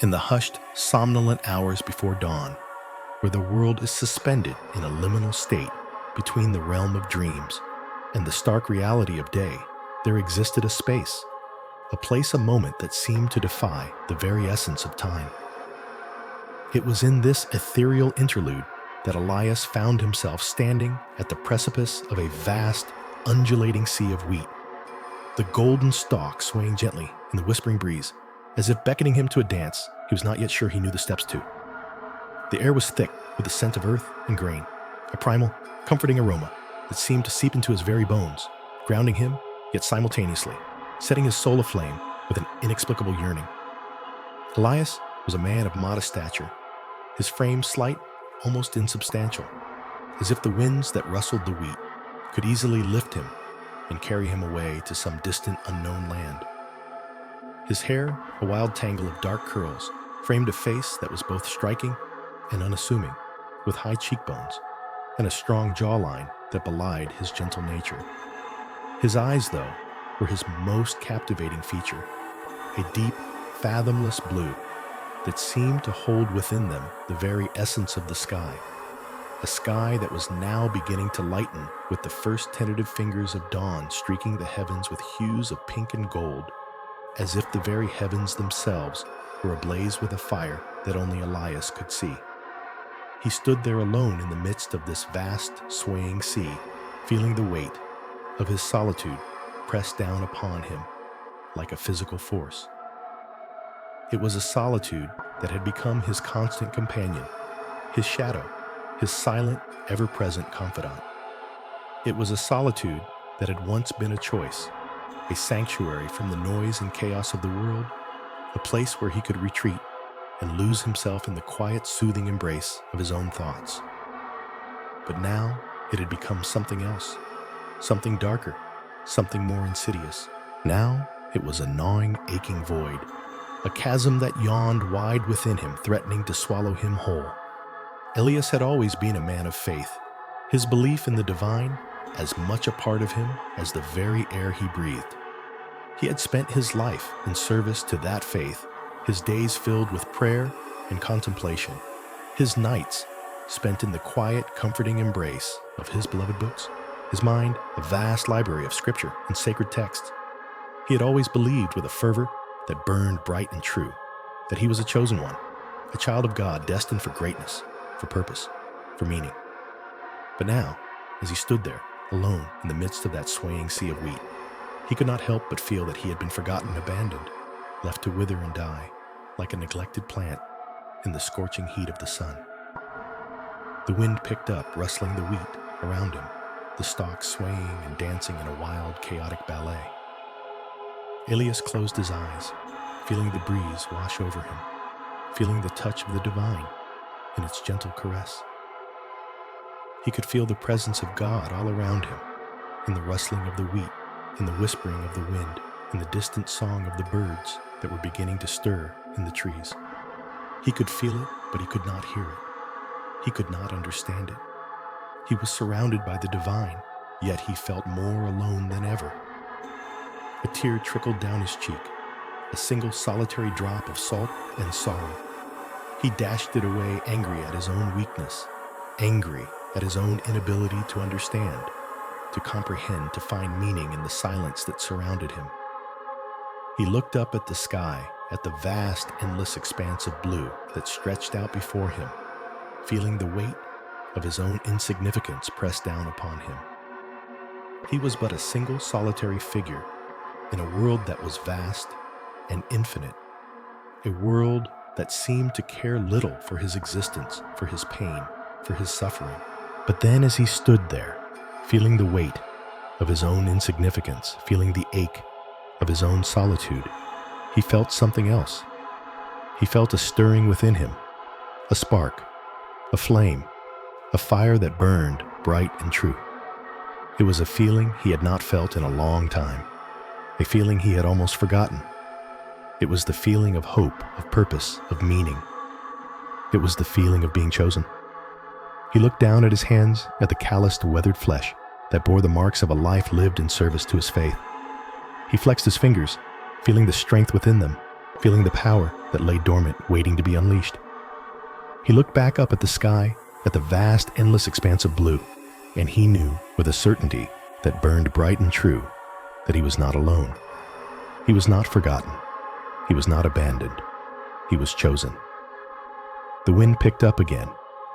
In the hushed, somnolent hours before dawn, where the world is suspended in a liminal state between the realm of dreams and the stark reality of day, there existed a space, a place, a moment that seemed to defy the very essence of time. It was in this ethereal interlude that Elias found himself standing at the precipice of a vast, undulating sea of wheat, the golden stalk swaying gently in the whispering breeze, as if beckoning him to a dance he was not yet sure he knew the steps to. The air was thick with the scent of earth and grain, a primal, comforting aroma that seemed to seep into his very bones, grounding him, yet simultaneously setting his soul aflame with an inexplicable yearning. Elias was a man of modest stature, his frame slight, almost insubstantial, as if the winds that rustled the wheat could easily lift him and carry him away to some distant, unknown land. His hair, a wild tangle of dark curls, framed a face that was both striking and unassuming, with high cheekbones and a strong jawline that belied his gentle nature. His eyes, though, were his most captivating feature, a deep, fathomless blue that seemed to hold within them the very essence of the sky, a sky that was now beginning to lighten with the first tentative fingers of dawn streaking the heavens with hues of pink and gold, as if the very heavens themselves were ablaze with a fire that only Elias could see. He stood there alone in the midst of this vast, swaying sea, feeling the weight of his solitude pressed down upon him like a physical force. It was a solitude that had become his constant companion, his shadow, his silent, ever-present confidant. It was a solitude that had once been a choice, a sanctuary from the noise and chaos of the world, a place where he could retreat and lose himself in the quiet, soothing embrace of his own thoughts. But now it had become something else, something darker, something more insidious. Now it was a gnawing, aching void, a chasm that yawned wide within him, threatening to swallow him whole. Elias had always been a man of faith, his belief in the divine as much a part of him as the very air he breathed. He had spent his life in service to that faith, his days filled with prayer and contemplation, his nights spent in the quiet, comforting embrace of his beloved books, his mind a vast library of scripture and sacred texts. He had always believed with a fervor that burned bright and true, that he was a chosen one, a child of God destined for greatness, for purpose, for meaning. But now, as he stood there, alone in the midst of that swaying sea of wheat, he could not help but feel that he had been forgotten and abandoned, left to wither and die, like a neglected plant in the scorching heat of the sun. The wind picked up, rustling the wheat around him, the stalks swaying and dancing in a wild, chaotic ballet. Elias closed his eyes, feeling the breeze wash over him, feeling the touch of the divine in its gentle caress. He could feel the presence of God all around him, in the rustling of the wheat, in the whispering of the wind, in the distant song of the birds that were beginning to stir in the trees. He could feel it, but he could not hear it. He could not understand it. He was surrounded by the divine, yet he felt more alone than ever. A tear trickled down his cheek, a single solitary drop of salt and sorrow. He dashed it away, angry at his own weakness, angry at his own inability to understand, to comprehend, to find meaning in the silence that surrounded him. He looked up at the sky, at the vast, endless expanse of blue that stretched out before him, feeling the weight of his own insignificance pressed down upon him. He was but a single solitary figure in a world that was vast and infinite, a world that seemed to care little for his existence, for his pain, for his suffering. But then as he stood there, feeling the weight of his own insignificance, feeling the ache of his own solitude, he felt something else. He felt a stirring within him, a spark, a flame, a fire that burned bright and true. It was a feeling he had not felt in a long time, a feeling he had almost forgotten. It was the feeling of hope, of purpose, of meaning. It was the feeling of being chosen. He looked down at his hands, at the calloused, weathered flesh that bore the marks of a life lived in service to his faith. He flexed his fingers, feeling the strength within them, feeling the power that lay dormant, waiting to be unleashed. He looked back up at the sky, at the vast, endless expanse of blue, and he knew with a certainty that burned bright and true that he was not alone. He was not forgotten. He was not abandoned. He was chosen. The wind picked up again,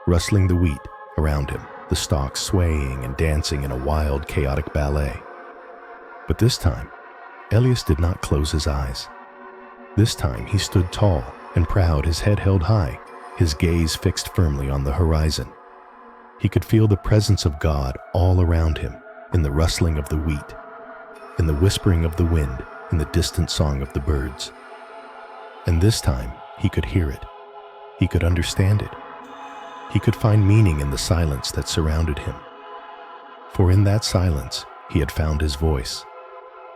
rustling the wheat around him, the stalks swaying and dancing in a wild, chaotic ballet. But this time, Elias did not close his eyes. This time he stood tall and proud, his head held high, his gaze fixed firmly on the horizon. He could feel the presence of God all around him, in the rustling of the wheat, in the whispering of the wind, in the distant song of the birds. And this time he could hear it. He could understand it. He could find meaning in the silence that surrounded him. For in that silence, he had found his voice.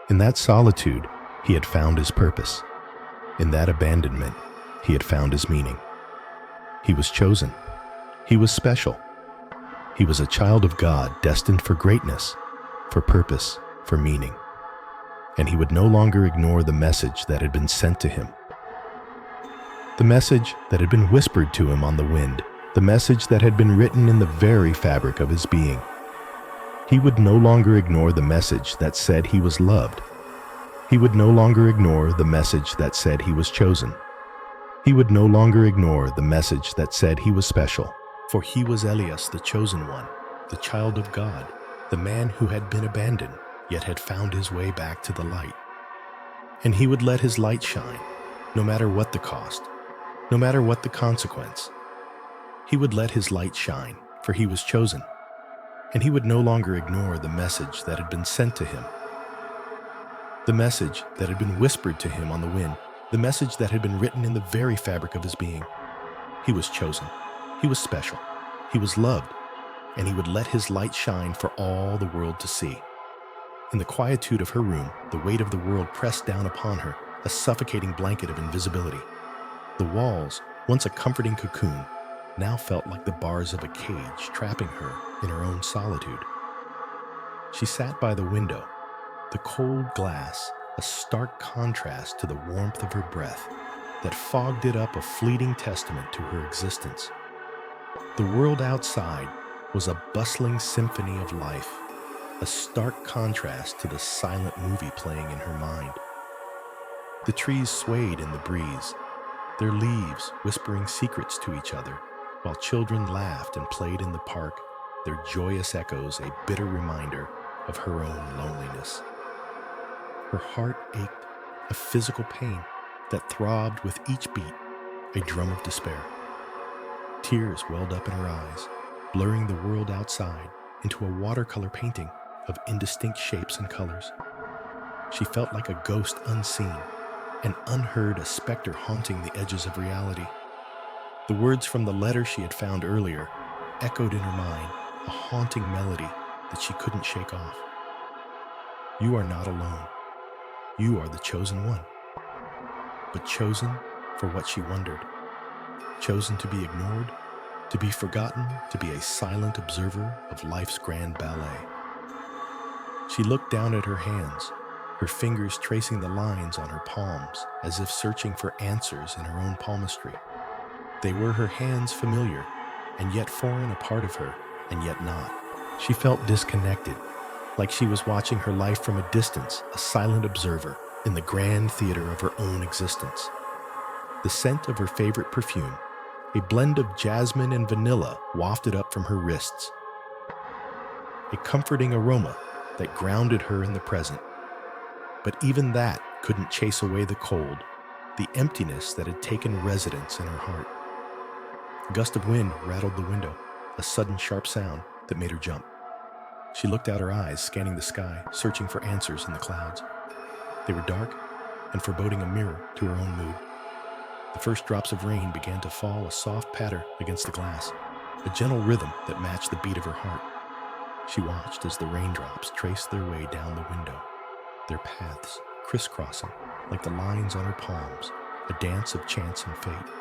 In that solitude, he had found his purpose. In that abandonment, he had found his meaning. He was chosen. He was special. He was a child of God, destined for greatness, for purpose, for meaning. And he would no longer ignore the message that had been sent to him. The message that had been whispered to him on the wind, the message that had been written in the very fabric of his being. He would no longer ignore the message that said he was loved. He would no longer ignore the message that said he was chosen. He would no longer ignore the message that said he was special, for he was Elias, the chosen one, the child of God, the man who had been abandoned, yet had found his way back to the light. And he would let his light shine, no matter what the cost, no matter what the consequence. He would let his light shine, for he was chosen, and he would no longer ignore the message that had been sent to him. The message that had been whispered to him on the wind, the message that had been written in the very fabric of his being. He was chosen, he was special, he was loved, and he would let his light shine for all the world to see. In the quietude of her room, the weight of the world pressed down upon her, a suffocating blanket of invisibility. The walls, once a comforting cocoon, now felt like the bars of a cage trapping her in her own solitude. She sat by the window, the cold glass, a stark contrast to the warmth of her breath that fogged it up, a fleeting testament to her existence. The world outside was a bustling symphony of life, a stark contrast to the silent movie playing in her mind. The trees swayed in the breeze, their leaves whispering secrets to each other, while children laughed and played in the park, their joyous echoes a bitter reminder of her own loneliness. Her heart ached, a physical pain that throbbed with each beat, a drum of despair. Tears welled up in her eyes, blurring the world outside into a watercolor painting of indistinct shapes and colors. She felt like a ghost unseen, an unheard, a specter haunting the edges of reality. The words from the letter she had found earlier echoed in her mind, a haunting melody that she couldn't shake off. You are not alone. You are the chosen one. But chosen for what she wondered. Chosen to be ignored, to be forgotten, to be a silent observer of life's grand ballet. She looked down at her hands, her fingers tracing the lines on her palms as if searching for answers in her own palmistry. They were her hands familiar, and yet foreign, a part of her, and yet not. She felt disconnected, like she was watching her life from a distance, a silent observer in the grand theater of her own existence. The scent of her favorite perfume, a blend of jasmine and vanilla, wafted up from her wrists. A comforting aroma that grounded her in the present. But even that couldn't chase away the cold, the emptiness that had taken residence in her heart. A gust of wind rattled the window, a sudden sharp sound that made her jump. She looked out her eyes, scanning the sky, searching for answers in the clouds. They were dark and foreboding, a mirror to her own mood. The first drops of rain began to fall, a soft patter against the glass, a gentle rhythm that matched the beat of her heart. She watched as the raindrops traced their way down the window, their paths crisscrossing like the lines on her palms, a dance of chance and fate.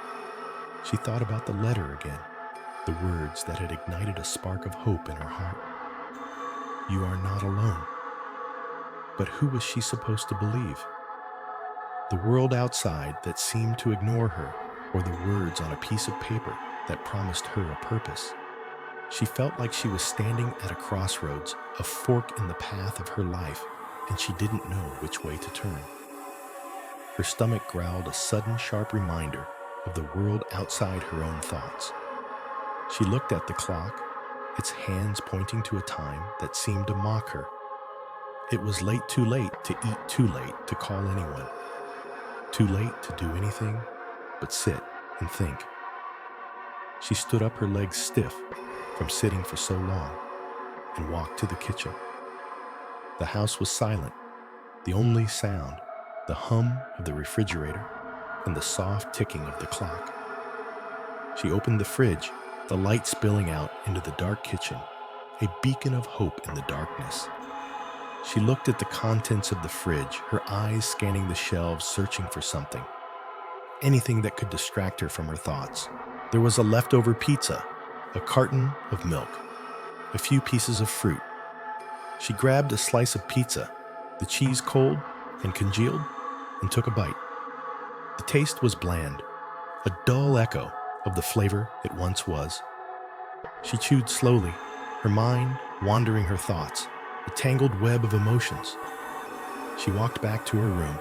She thought about the letter again, the words that had ignited a spark of hope in her heart. You are not alone. But who was she supposed to believe? the world outside that seemed to ignore her, or the words on a piece of paper that promised her a purpose. She felt like she was standing at a crossroads, a fork in the path of her life, and she didn't know which way to turn. Her stomach growled a sudden sharp reminder of the world outside her own thoughts. She looked at the clock, its hands pointing to a time that seemed to mock her. It was too late to eat, too late to call anyone, too late to do anything but sit and think. She stood up, her legs stiff from sitting for so long, and walked to the kitchen. The house was silent, the only sound, the hum of the refrigerator and the soft ticking of the clock. She opened the fridge, the light spilling out into the dark kitchen, a beacon of hope in the darkness. She looked at the contents of the fridge, her eyes scanning the shelves, searching for something. Anything that could distract her from her thoughts. There was a leftover pizza, a carton of milk, a few pieces of fruit. She grabbed a slice of pizza, the cheese cold and congealed, and took a bite. The taste was bland, a dull echo of the flavor it once was. She chewed slowly, her mind wandering her thoughts, a tangled web of emotions. She walked back to her room,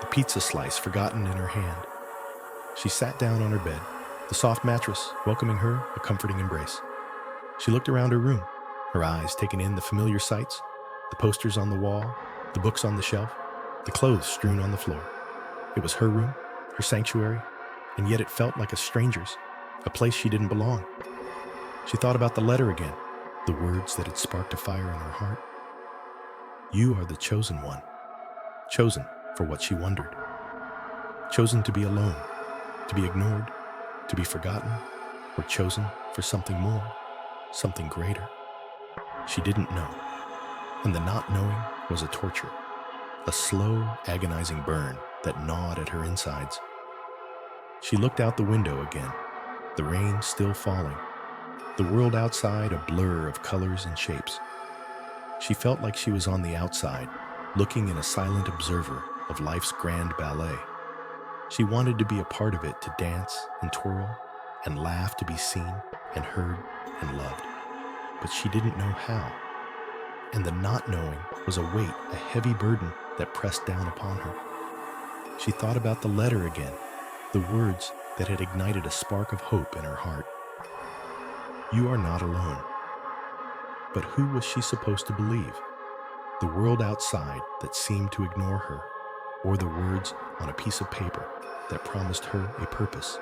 the pizza slice forgotten in her hand. She sat down on her bed, the soft mattress welcoming her a comforting embrace. She looked around her room, her eyes taking in the familiar sights, the posters on the wall, the books on the shelf, the clothes strewn on the floor. It was her room, her sanctuary, and yet it felt like a stranger's, a place she didn't belong. She thought about the letter again, the words that had sparked a fire in her heart. You are the chosen one, chosen for what she wondered, chosen to be alone, to be ignored, to be forgotten, or chosen for something more, something greater. She didn't know, and the not knowing was a torture, a slow, agonizing burn that gnawed at her insides. She looked out the window again, the rain still falling, the world outside a blur of colors and shapes. She felt like she was on the outside, looking in a silent observer of life's grand ballet. She wanted to be a part of it, to dance and twirl and laugh, to be seen and heard and loved. But she didn't know how. And the not knowing was a weight, a heavy burden that pressed down upon her. She thought about the letter again, the words that had ignited a spark of hope in her heart. You are not alone. But who was she supposed to believe? The world outside that seemed to ignore her, or the words on a piece of paper that promised her a purpose?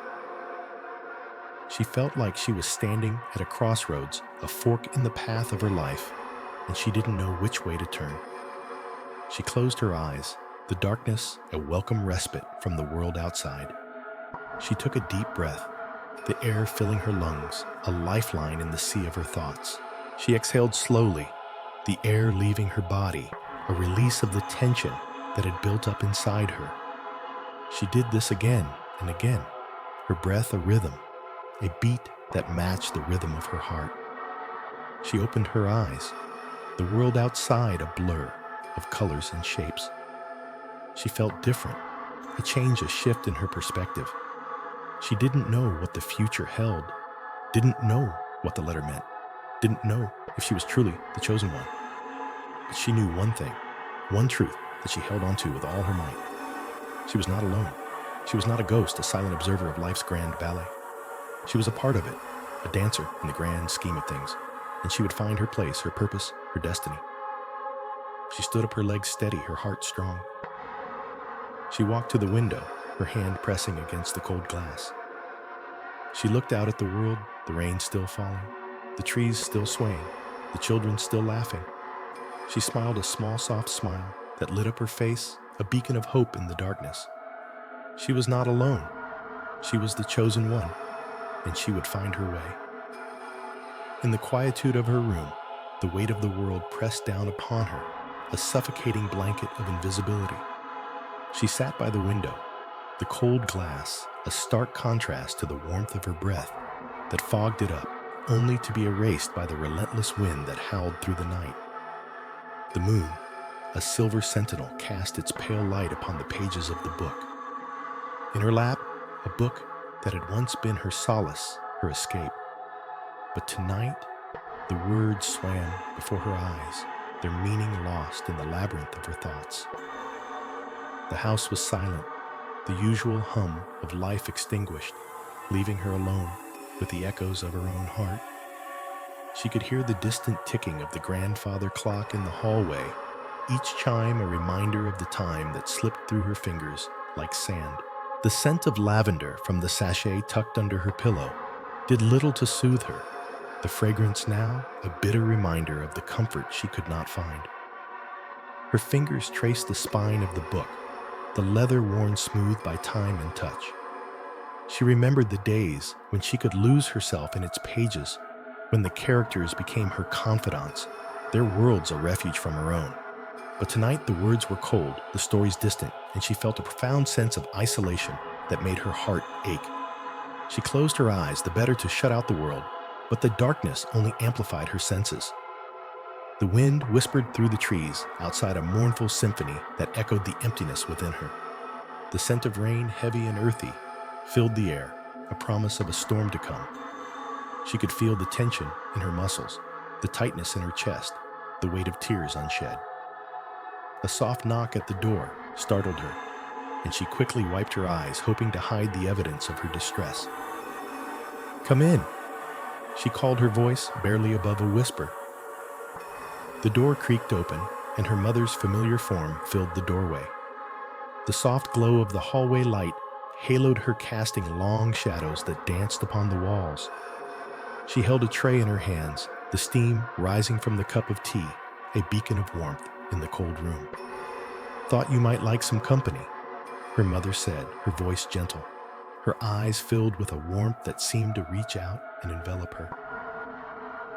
She felt like she was standing at a crossroads, a fork in the path of her life, and she didn't know which way to turn. She closed her eyes, the darkness a welcome respite from the world outside. She took a deep breath, the air filling her lungs, a lifeline in the sea of her thoughts. She exhaled slowly, the air leaving her body, a release of the tension that had built up inside her. She did this again and again, her breath a rhythm, a beat that matched the rhythm of her heart. She opened her eyes, the world outside a blur of colors and shapes. She felt different, a change, a shift in her perspective. She didn't know what the future held, didn't know what the letter meant, didn't know if she was truly the chosen one. But she knew one thing, one truth that she held on to with all her might. She was not alone. She was not a ghost, a silent observer of life's grand ballet. She was a part of it, a dancer in the grand scheme of things, and she would find her place, her purpose, her destiny. She stood up, her legs steady, her heart strong. She walked to the window, her hand pressing against the cold glass. She looked out at the world, the rain still falling, the trees still swaying, the children still laughing. She smiled a small, soft smile that lit up her face, a beacon of hope in the darkness. She was not alone. She was the chosen one, and she would find her way. In the quietude of her room, the weight of the world pressed down upon her, a suffocating blanket of invisibility. She sat by the window, the cold glass, a stark contrast to the warmth of her breath that fogged it up, only to be erased by the relentless wind that howled through the night. The moon, a silver sentinel cast its pale light upon the pages of the book. In her lap, a book that had once been her solace, her escape. But tonight, the words swam before her eyes, their meaning lost in the labyrinth of her thoughts. The house was silent, the usual hum of life extinguished, leaving her alone with the echoes of her own heart. She could hear the distant ticking of the grandfather clock in the hallway, each chime a reminder of the time that slipped through her fingers like sand. The scent of lavender from the sachet tucked under her pillow did little to soothe her, the fragrance now a bitter reminder of the comfort she could not find. Her fingers traced the spine of the book, the leather worn smooth by time and touch. She remembered the days when she could lose herself in its pages, when the characters became her confidants, their worlds a refuge from her own. But tonight the words were cold, the stories distant, and she felt a profound sense of isolation that made her heart ache. She closed her eyes, the better to shut out the world, but the darkness only amplified her senses. The wind whispered through the trees outside a mournful symphony that echoed the emptiness within her. The scent of rain, heavy and earthy, filled the air, a promise of a storm to come. She could feel the tension in her muscles, the tightness in her chest, the weight of tears unshed. A soft knock at the door startled her, and she quickly wiped her eyes, hoping to hide the evidence of her distress. "Come in," she called, her voice barely above a whisper. The door creaked open, and her mother's familiar form filled the doorway. The soft glow of the hallway light haloed her, casting long shadows that danced upon the walls. She held a tray in her hands, the steam rising from the cup of tea, a beacon of warmth in the cold room. "Thought you might like some company," her mother said, her voice gentle, her eyes filled with a warmth that seemed to reach out and envelop her.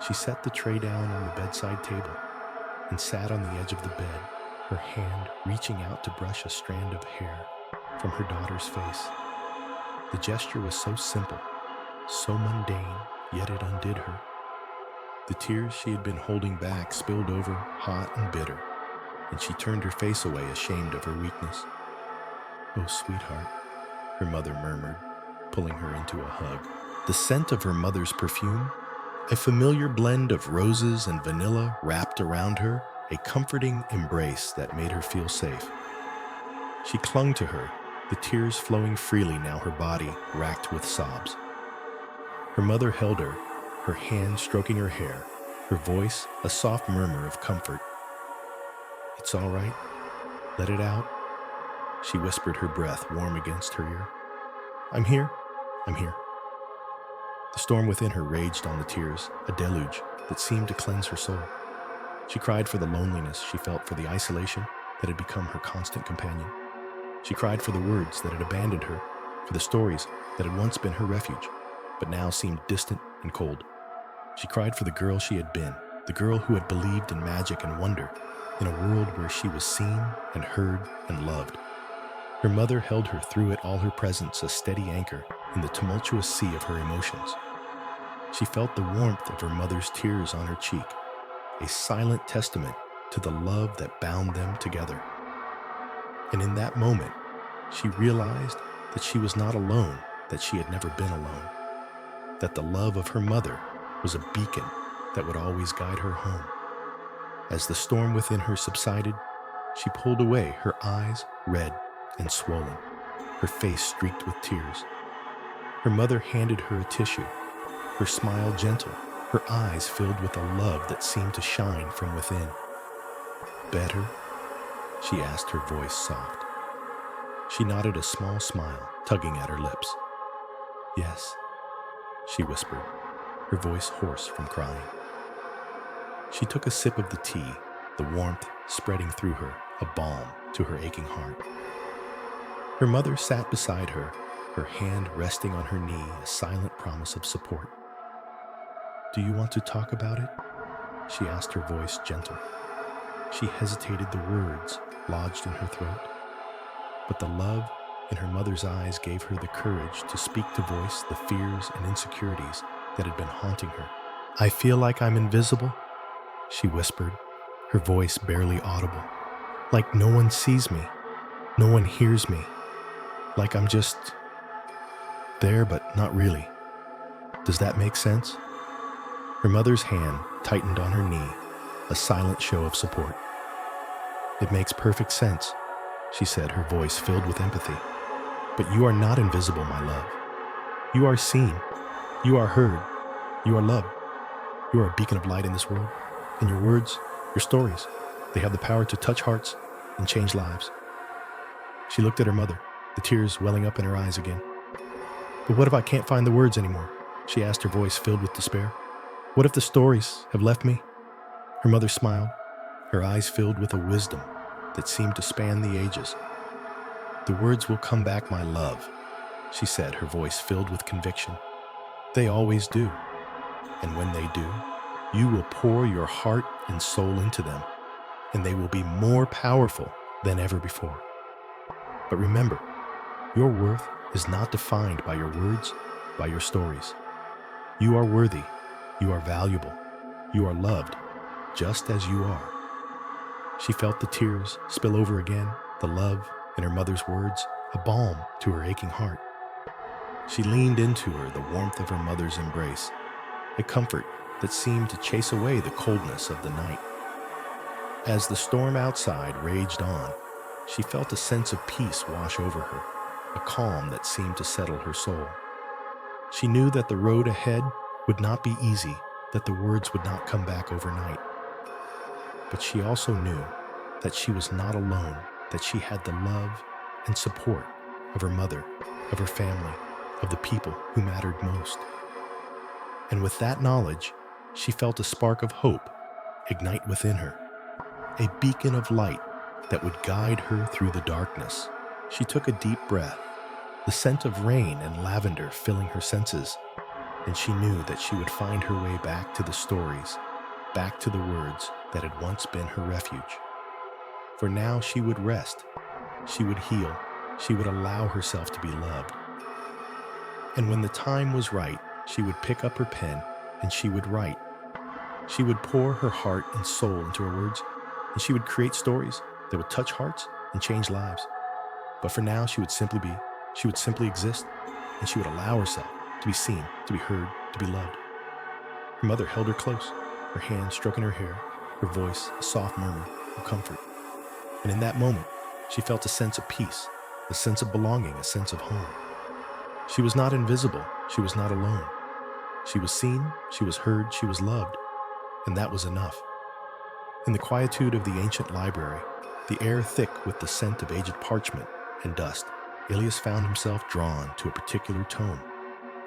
She set the tray down on the bedside table and sat on the edge of the bed, her hand reaching out to brush a strand of hair from her daughter's face. The gesture was so simple, so mundane, yet it undid her. The tears she had been holding back spilled over, hot and bitter, and she turned her face away, ashamed of her weakness. "Oh, sweetheart," her mother murmured, pulling her into a hug. The scent of her mother's perfume, a familiar blend of roses and vanilla, wrapped around her, a comforting embrace that made her feel safe. She clung to her, the tears flowing freely now, her body racked with sobs. Her mother held her, her hand stroking her hair, her voice a soft murmur of comfort. "It's all right. Let it out," she whispered, her breath warm against her ear. I'm here. The storm within her raged on the tears, a deluge that seemed to cleanse her soul. She cried for the loneliness she felt, for the isolation that had become her constant companion. She cried for the words that had abandoned her, for the stories that had once been her refuge, but now seemed distant and cold. She cried for the girl she had been, the girl who had believed in magic and wonder, in a world where she was seen and heard and loved. Her mother held her through it, all her presence a steady anchor in the tumultuous sea of her emotions. She felt the warmth of her mother's tears on her cheek, a silent testament to the love that bound them together. And in that moment, she realized that she was not alone, that she had never been alone, that the love of her mother was a beacon that would always guide her home. As the storm within her subsided, she pulled away, her eyes red and swollen, her face streaked with tears. Her mother handed her a tissue, her smile gentle, her eyes filled with a love that seemed to shine from within. "Better?" she asked, her voice soft. She nodded, a small smile tugging at her lips. "Yes," she whispered, her voice hoarse from crying. She took a sip of the tea, the warmth spreading through her, a balm to her aching heart. Her mother sat beside her, her hand resting on her knee, a silent promise of support. "Do you want to talk about it?" she asked, her voice gentle. She hesitated, the words lodged in her throat. But the love in her mother's eyes gave her the courage to speak, to voice the fears and insecurities that had been haunting her. "I feel like I'm invisible," she whispered, her voice barely audible. Like no one sees me, no one hears me, like I'm just there but not really. Does that make sense? Her mother's hand tightened on her knee, a silent show of support. It makes perfect sense, she said, her voice filled with empathy. But you are not invisible, my love. You are seen, you are heard, you are loved. You are a beacon of light in this world, and your words, your stories, they have the power to touch hearts and change lives. She looked at her mother, the tears welling up in her eyes again. But what if I can't find the words anymore? She asked, her voice filled with despair. What if the stories have left me? Her mother smiled, her eyes filled with a wisdom that seemed to span the ages. The words will come back, my love, she said, her voice filled with conviction. They always do. And when they do, you will pour your heart and soul into them, and they will be more powerful than ever before. But remember, your worth is not defined by your words, by your stories. You are worthy, you are valuable, you are loved, just as you are. She felt the tears spill over again, the love in her mother's words, a balm to her aching heart. She leaned into her, the warmth of her mother's embrace, a comfort that seemed to chase away the coldness of the night. As the storm outside raged on, she felt a sense of peace wash over her, a calm that seemed to settle her soul. She knew that the road ahead would not be easy, that the words would not come back overnight. But she also knew that she was not alone, that she had the love and support of her mother, of her family, of the people who mattered most. And with that knowledge, she felt a spark of hope ignite within her, a beacon of light that would guide her through the darkness. She took a deep breath, the scent of rain and lavender filling her senses, and she knew that she would find her way back to the stories, back to the words that had once been her refuge. For now she would rest, she would heal, she would allow herself to be loved. And when the time was right, she would pick up her pen and she would write. She would pour her heart and soul into her words, and she would create stories that would touch hearts and change lives. But for now, she would simply be, she would simply exist, and she would allow herself to be seen, to be heard, to be loved. Her mother held her close, her hand stroking her hair, her voice a soft murmur of comfort. And in that moment, she felt a sense of peace, a sense of belonging, a sense of home. She was not invisible, she was not alone. She was seen, she was heard, she was loved, and that was enough. In the quietude of the ancient library, the air thick with the scent of aged parchment and dust, Ilias found himself drawn to a particular tome,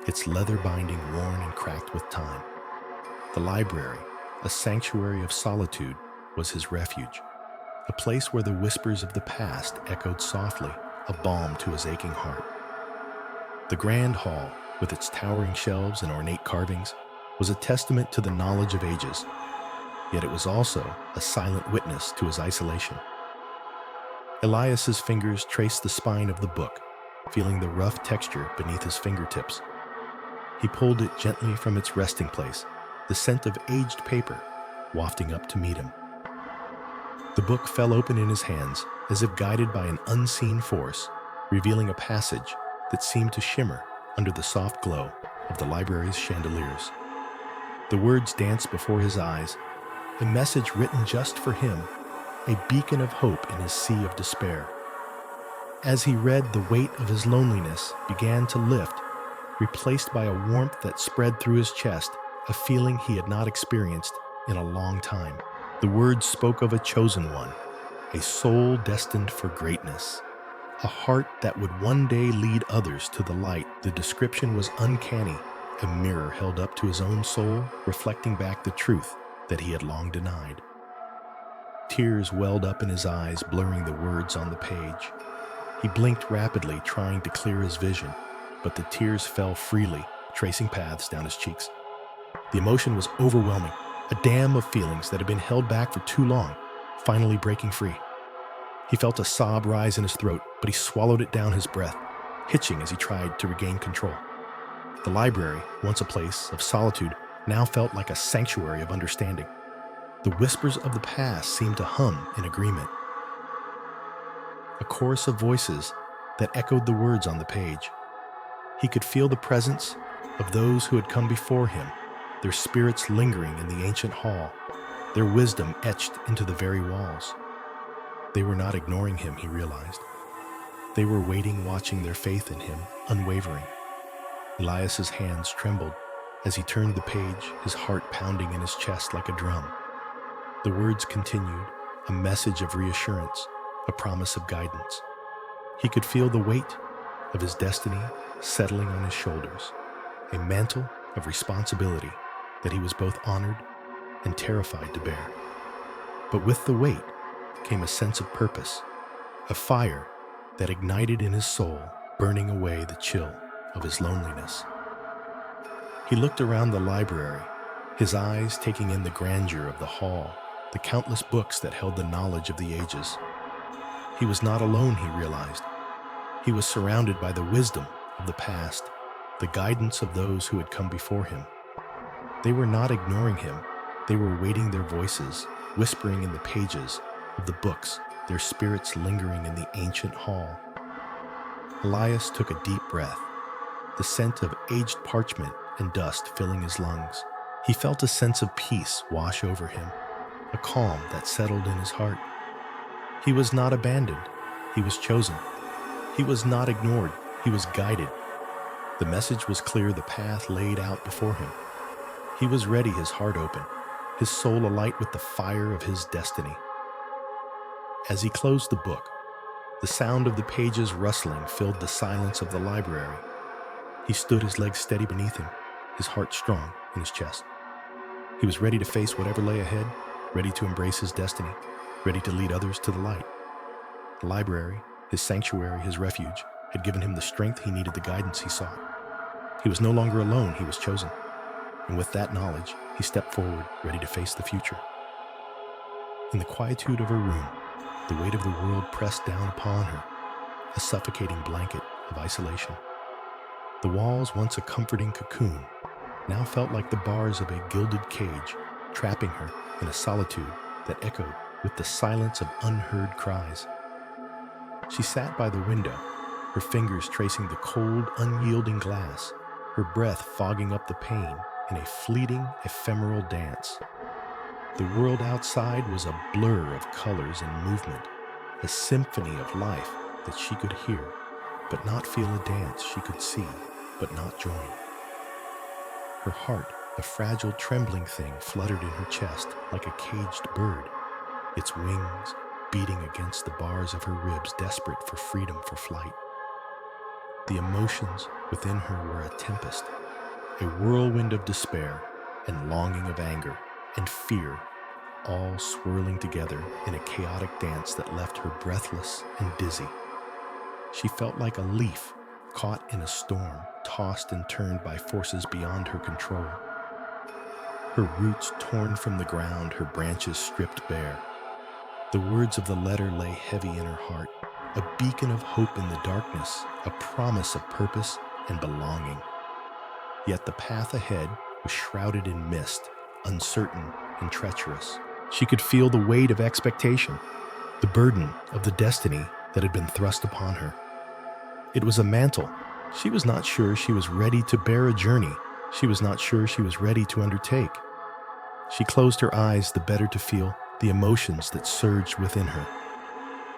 its leather binding worn and cracked with time. The library, a sanctuary of solitude, was his refuge, a place where the whispers of the past echoed softly, a balm to his aching heart. The grand hall, with its towering shelves and ornate carvings, was a testament to the knowledge of ages, yet it was also a silent witness to his isolation. Elias's fingers traced the spine of the book, feeling the rough texture beneath his fingertips. He pulled it gently from its resting place, the scent of aged paper wafting up to meet him. The book fell open in his hands, as if guided by an unseen force, revealing a passage that seemed to shimmer under the soft glow of the library's chandeliers. The words danced before his eyes, a message written just for him, a beacon of hope in his sea of despair. As he read, the weight of his loneliness began to lift, replaced by a warmth that spread through his chest, a feeling he had not experienced in a long time. The words spoke of a chosen one, a soul destined for greatness, a heart that would one day lead others to the light. The description was uncanny, a mirror held up to his own soul, reflecting back the truth that he had long denied. Tears welled up in his eyes, blurring the words on the page. He blinked rapidly, trying to clear his vision, but the tears fell freely, tracing paths down his cheeks. The emotion was overwhelming, a dam of feelings that had been held back for too long, finally breaking free. He felt a sob rise in his throat, but he swallowed it down his breath, hitching as he tried to regain control. The library, once a place of solitude, now felt like a sanctuary of understanding. The whispers of the past seemed to hum in agreement. a chorus of voices that echoed the words on the page. He could feel the presence of those who had come before him, their spirits lingering in the ancient hall, their wisdom etched into the very walls. They were not ignoring him, he realized. They were waiting, watching, their faith in him unwavering. Elias's hands trembled as he turned the page, his heart pounding in his chest like a drum. The words continued, a message of reassurance, a promise of guidance. He could feel the weight of his destiny settling on his shoulders, a mantle of responsibility that he was both honored and terrified to bear. But with the weight came a sense of purpose, a fire that ignited in his soul, burning away the chill of his loneliness. He looked around the library, his eyes taking in the grandeur of the hall, the countless books that held the knowledge of the ages. He was not alone, he realized. He was surrounded by the wisdom of the past, the guidance of those who had come before him. They were not ignoring him. They were waiting, their voices whispering in the pages of the books, their spirits lingering in the ancient hall. Elias took a deep breath, the scent of aged parchment and dust filling his lungs. He felt a sense of peace wash over him, a calm that settled in his heart. He was not abandoned. He was chosen. He was not ignored. He was guided. The message was clear, the path laid out before him. He was ready, his heart open, his soul alight with the fire of his destiny. As he closed the book, the sound of the pages rustling filled the silence of the library. He stood, his legs steady beneath him, his heart strong in his chest. He was ready to face whatever lay ahead, ready to embrace his destiny, ready to lead others to the light. The library, his sanctuary, his refuge, had given him the strength he needed, the guidance he sought. He was no longer alone, he was chosen. And with that knowledge, he stepped forward, ready to face the future. In the quietude of her room, the weight of the world pressed down upon her, a suffocating blanket of isolation. The walls, once a comforting cocoon, now felt like the bars of a gilded cage, trapping her in a solitude that echoed with the silence of unheard cries. She sat by the window, her fingers tracing the cold, unyielding glass, her breath fogging up the pane in a fleeting, ephemeral dance. The world outside was a blur of colors and movement, a symphony of life that she could hear, but not feel, a dance she could see, but not join. Her heart, a fragile, trembling thing, fluttered in her chest like a caged bird, its wings beating against the bars of her ribs, desperate for freedom, for flight. The emotions within her were a tempest, a whirlwind of despair and longing, of anger and fear, all swirling together in a chaotic dance that left her breathless and dizzy. She felt like a leaf caught in a storm, tossed and turned by forces beyond her control. Her roots torn from the ground, her branches stripped bare. The words of the letter lay heavy in her heart, a beacon of hope in the darkness, a promise of purpose and belonging. Yet the path ahead was shrouded in mist, uncertain and treacherous. She could feel the weight of expectation, the burden of the destiny that had been thrust upon her. It was a mantle. She was not sure she was ready to bear, a journey she was not sure she was ready to undertake. She closed her eyes the better to feel the emotions that surged within her.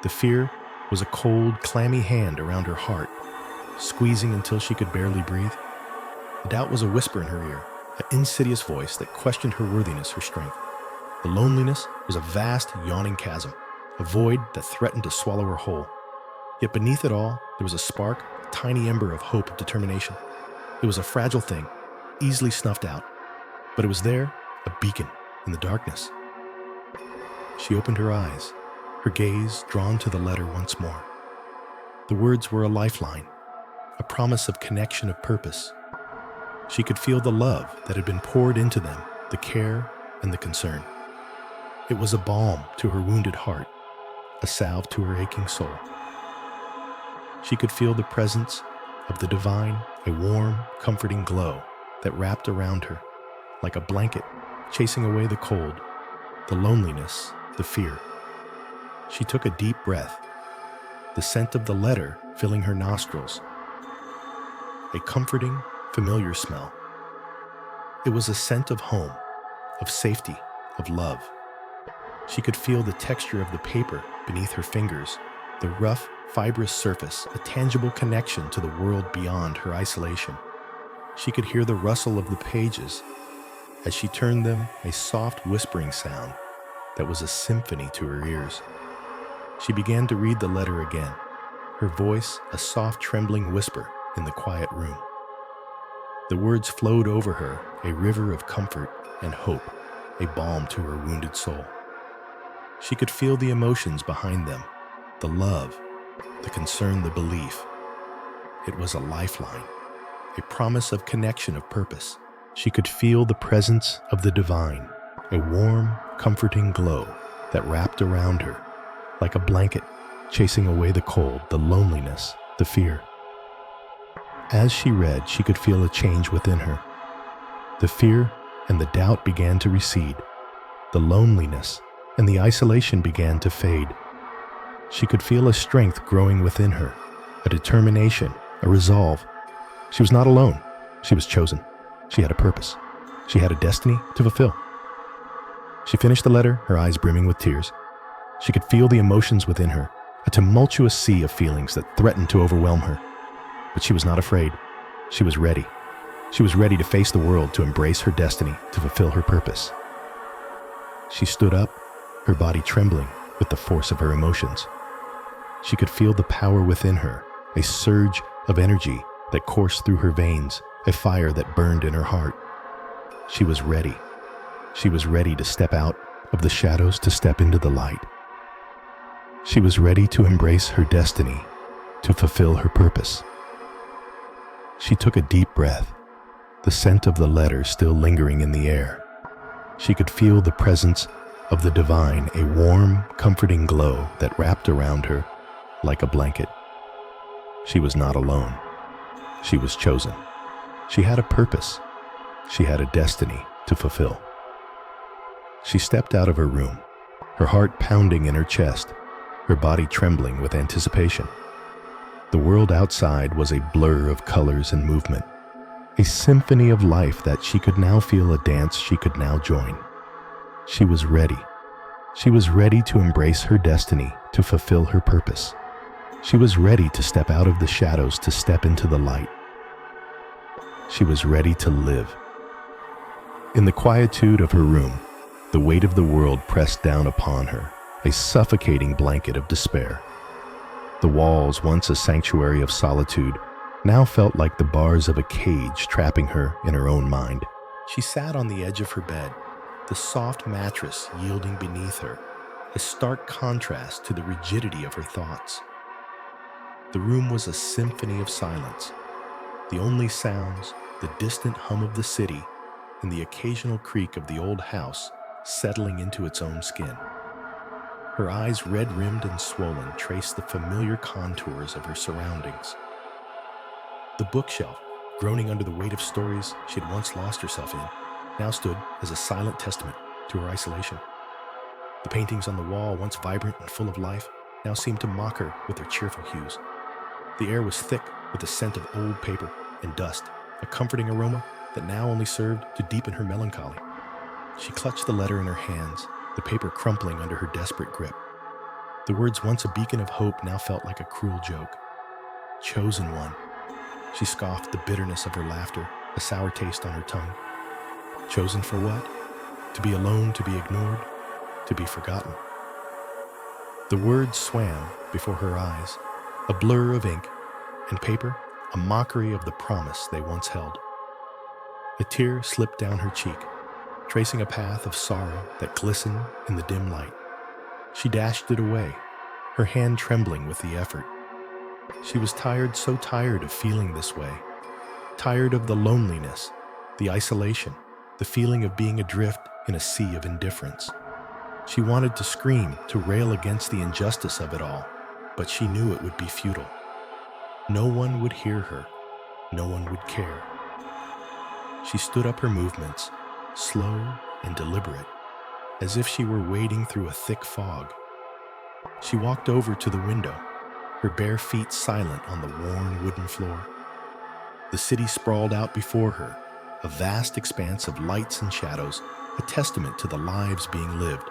The fear was a cold, clammy hand around her heart, squeezing until she could barely breathe. The doubt was a whisper in her ear, an insidious voice that questioned her worthiness, her strength. The loneliness was a vast, yawning chasm, a void that threatened to swallow her whole. Yet beneath it all, there was a spark, a tiny ember of hope, of determination. It was a fragile thing, easily snuffed out, but it was there, a beacon in the darkness. She opened her eyes, her gaze drawn to the letter once more. The words were a lifeline, a promise of connection, of purpose. She could feel the love that had been poured into them, the care and the concern. It was a balm to her wounded heart, a salve to her aching soul. She could feel the presence of the divine, a warm, comforting glow that wrapped around her like a blanket, chasing away the cold, the loneliness, the fear. She took a deep breath, the scent of the letter filling her nostrils. A comforting, familiar smell. It was a scent of home, of safety, of love. She could feel the texture of the paper beneath her fingers, the rough, fibrous surface, a tangible connection to the world beyond her isolation. She could hear the rustle of the pages. As she turned them, a soft whispering sound that was a symphony to her ears. She began to read the letter again, her voice a soft trembling whisper in the quiet room. The words flowed over her, a river of comfort and hope, a balm to her wounded soul. She could feel the emotions behind them, the love, the concern, the belief. It was a lifeline, a promise of connection, of purpose. She could feel the presence of the divine, a warm, comforting glow that wrapped around her like a blanket, chasing away the cold, the loneliness, the fear. As she read, she could feel a change within her. The fear and the doubt began to recede. The loneliness and the isolation began to fade. She could feel a strength growing within her, a determination, a resolve. She was not alone. She was chosen. She had a purpose. She had a destiny to fulfill. She finished the letter, her eyes brimming with tears. She could feel the emotions within her, a tumultuous sea of feelings that threatened to overwhelm her. But she was not afraid. She was ready. She was ready to face the world, to embrace her destiny, to fulfill her purpose. She stood up, her body trembling with the force of her emotions. She could feel the power within her, a surge of energy that coursed through her veins, a fire that burned in her heart. She was ready. She was ready to step out of the shadows, to step into the light. She was ready to embrace her destiny, to fulfill her purpose. She took a deep breath, the scent of the letter still lingering in the air. She could feel the presence of the divine, a warm, comforting glow that wrapped around her like a blanket. She was not alone. She was chosen. She had a purpose. She had a destiny to fulfill. She stepped out of her room, her heart pounding in her chest, her body trembling with anticipation. The world outside was a blur of colors and movement, a symphony of life that she could now feel, a dance she could now join. She was ready. She was ready to embrace her destiny, to fulfill her purpose. She was ready to step out of the shadows, to step into the light. She was ready to live. In the quietude of her room, the weight of the world pressed down upon her, a suffocating blanket of despair. The walls, once a sanctuary of solitude, now felt like the bars of a cage trapping her in her own mind. She sat on the edge of her bed, the soft mattress yielding beneath her, a stark contrast to the rigidity of her thoughts. The room was a symphony of silence. The only sounds, the distant hum of the city, and the occasional creak of the old house settling into its own skin. Her eyes, red-rimmed and swollen, traced the familiar contours of her surroundings. The bookshelf, groaning under the weight of stories she had once lost herself in, now stood as a silent testament to her isolation. The paintings on the wall, once vibrant and full of life, now seemed to mock her with their cheerful hues. The air was thick with the scent of old paper and dust, a comforting aroma that now only served to deepen her melancholy. She clutched the letter in her hands, the paper crumpling under her desperate grip. The words, once a beacon of hope, now felt like a cruel joke. Chosen one. She scoffed, the bitterness of her laughter, a sour taste on her tongue. Chosen for what? To be alone, to be ignored, to be forgotten. The words swam before her eyes, a blur of ink and paper, a mockery of the promise they once held. A tear slipped down her cheek, tracing a path of sorrow that glistened in the dim light. She dashed it away, her hand trembling with the effort. She was tired, so tired of feeling this way, tired of the loneliness, the isolation, the feeling of being adrift in a sea of indifference. She wanted to scream, to rail against the injustice of it all, but she knew it would be futile. No one would hear her. No one would care. She stood up, her movements, slow and deliberate, as if she were wading through a thick fog. She walked over to the window, her bare feet silent on the worn wooden floor. The city sprawled out before her, a vast expanse of lights and shadows, a testament to the lives being lived,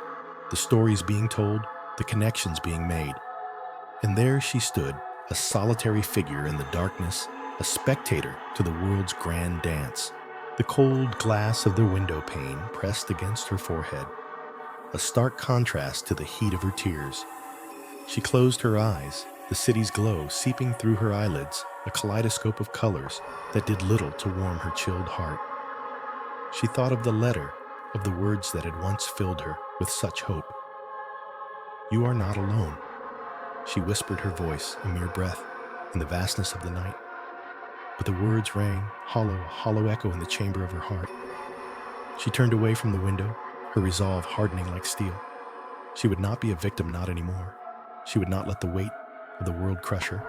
the stories being told, the connections being made. And there she stood, a solitary figure in the darkness, a spectator to the world's grand dance, the cold glass of the window pane pressed against her forehead, a stark contrast to the heat of her tears. She closed her eyes, the city's glow seeping through her eyelids, a kaleidoscope of colors that did little to warm her chilled heart. She thought of the letter, of the words that had once filled her with such hope. "You are not alone," she whispered, her voice a mere breath in the vastness of the night. But the words rang, a hollow echo in the chamber of her heart. She turned away from the window, her resolve hardening like steel. She would not be a victim, not anymore. She would not let the weight of the world crush her,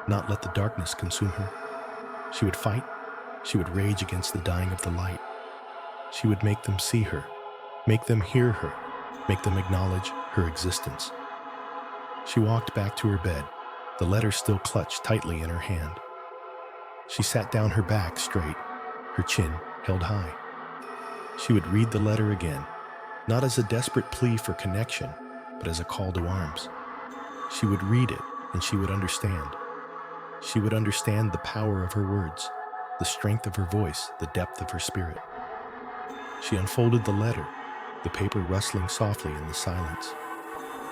not let the darkness consume her. She would fight. She would rage against the dying of the light. She would make them see her, make them hear her, make them acknowledge her existence. She walked back to her bed, the letter still clutched tightly in her hand. She sat down, her back straight, her chin held high. She would read the letter again, not as a desperate plea for connection, but as a call to arms. She would read it, and she would understand. She would understand the power of her words, the strength of her voice, the depth of her spirit. She unfolded the letter, the paper rustling softly in the silence.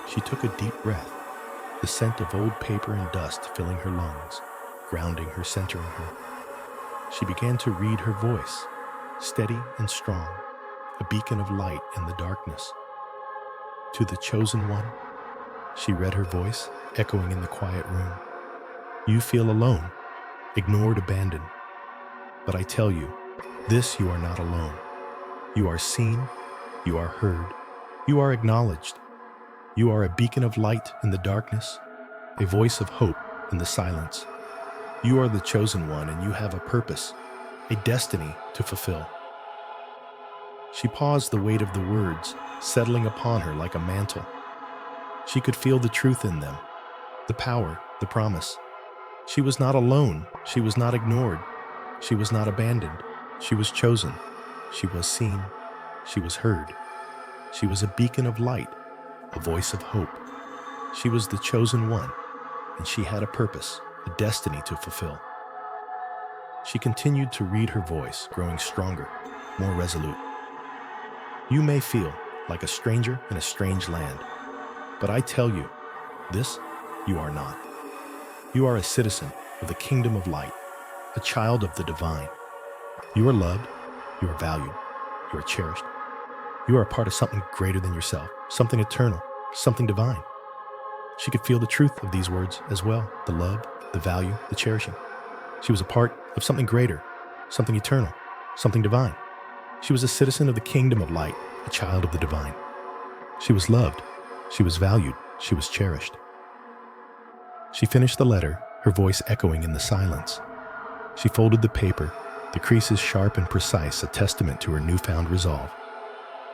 She took a deep breath, the scent of old paper and dust filling her lungs, grounding her, centering her. She began to read, her voice, steady and strong, a beacon of light in the darkness. "To the chosen one," she read, her voice echoing in the quiet room. "You feel alone, ignored, abandoned. But I tell you, this you are not alone. You are seen, you are heard, you are acknowledged. You are a beacon of light in the darkness, a voice of hope in the silence. You are the chosen one, and you have a purpose, a destiny to fulfill." She paused, the weight of the words settling upon her like a mantle. She could feel the truth in them, the power, the promise. She was not alone. She was not ignored. She was not abandoned. She was chosen. She was seen. She was heard. She was a beacon of light, a voice of hope. She was the chosen one, and she had a purpose, a destiny to fulfill. She continued to read, her voice growing stronger, more resolute. "You may feel like a stranger in a strange land, but I tell you, this you are not. You are a citizen of the kingdom of light, a child of the divine. You are loved, you are valued, you are cherished. You are a part of something greater than yourself, something eternal, something divine." She could feel the truth of these words as well, the love, the value, the cherishing. She was a part of something greater, something eternal, something divine. She was a citizen of the kingdom of light, a child of the divine. She was loved, she was valued, she was cherished. She finished the letter, her voice echoing in the silence. She folded the paper, the creases sharp and precise, a testament to her newfound resolve.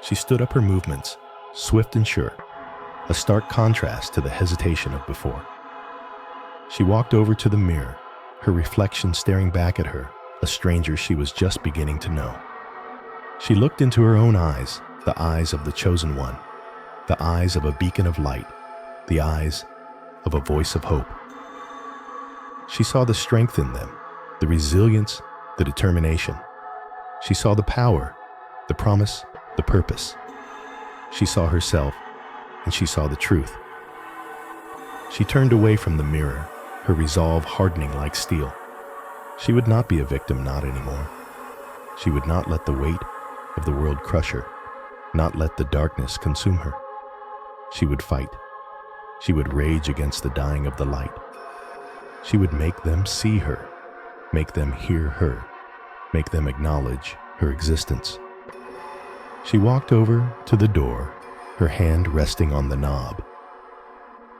She stood up, her movements swift and sure, a stark contrast to the hesitation of before. She walked over to the mirror, her reflection staring back at her, a stranger she was just beginning to know. She looked into her own eyes, the eyes of the chosen one, the eyes of a beacon of light, the eyes of a voice of hope. She saw the strength in them, the resilience, the determination. She saw the power, the promise, the purpose. She saw herself, and she saw the truth. She turned away from the mirror, her resolve hardening like steel. She would not be a victim, not anymore. She would not let the weight of the world crush her, not let the darkness consume her. She would fight. She would rage against the dying of the light. She would make them see her, make them hear her, make them acknowledge her existence. She walked over to the door, her hand resting on the knob.